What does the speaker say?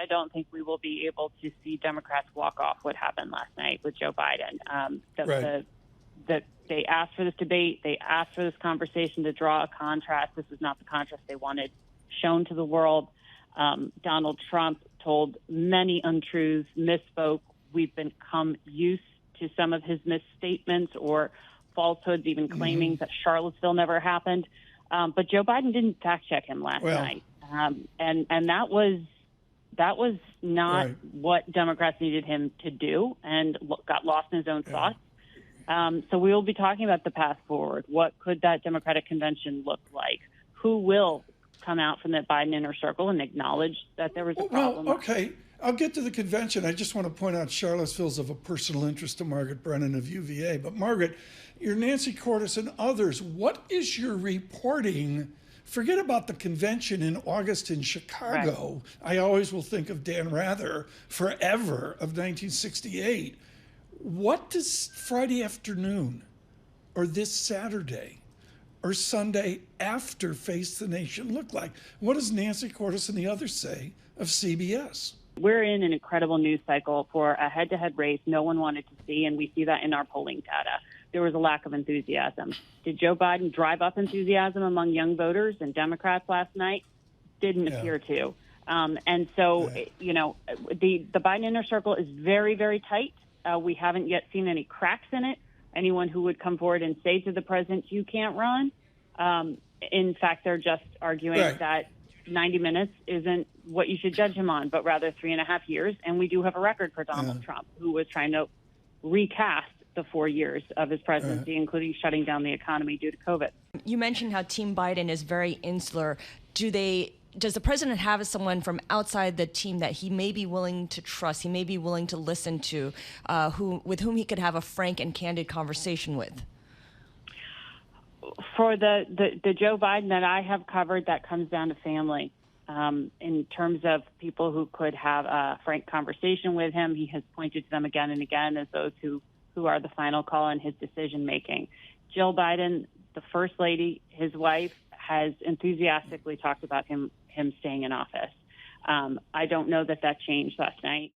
I don't think we will be able to see Democrats walk off what happened last night with Joe Biden. They asked for this debate. They asked for this conversation to draw a contrast. This is not the contrast they wanted shown to the world. Donald Trump told many untruths, misspoke. We've become used to some of his misstatements or falsehoods, even claiming that Charlottesville never happened. But Joe Biden didn't fact check him last night. And that was not what Democrats needed him to do, and got lost in his own thoughts. So we will be talking about the path forward. What could that Democratic convention look like? Who will come out from the Biden inner circle and acknowledge that there was a problem? Well, okay. I'll get to the convention. I just want to point out Charlottesville's of a personal interest to Margaret Brennan of UVA. But Margaret, you're Nancy Cordes and others. What is your reporting? Forget about the convention in August in Chicago. Right. I always will think of Dan Rather forever of 1968. What does Friday afternoon or this Saturday or Sunday after Face the Nation look like? What does Nancy Cordes and the others say of CBS? We're in an incredible news cycle for a head-to-head race no one wanted to see, and we see that in our polling data. There was a lack of enthusiasm. Did Joe Biden drive up enthusiasm among young voters and Democrats last night? Didn't appear to. And so, you know, the Biden inner circle is very, very tight. We haven't yet seen any cracks in it. Anyone who would come forward and say to the president, you can't run. In fact, they're just arguing that 90 minutes isn't what you should judge him on, but rather 3.5 years. And we do have a record for Donald Trump, who was trying to recast the 4 years of his presidency, including shutting down the economy due to COVID. You mentioned how Team Biden is very insular. Does the president have someone from outside the team that he may be willing to trust, he may be willing to listen to, with whom he could have a frank and candid conversation with? For the Joe Biden that I have covered, that comes down to family. In terms of people who could have a frank conversation with him, he has pointed to them again and again as those who are the final call in his decision-making. Jill Biden, the First Lady, his wife, has enthusiastically talked about him staying in office. I don't know that changed last night.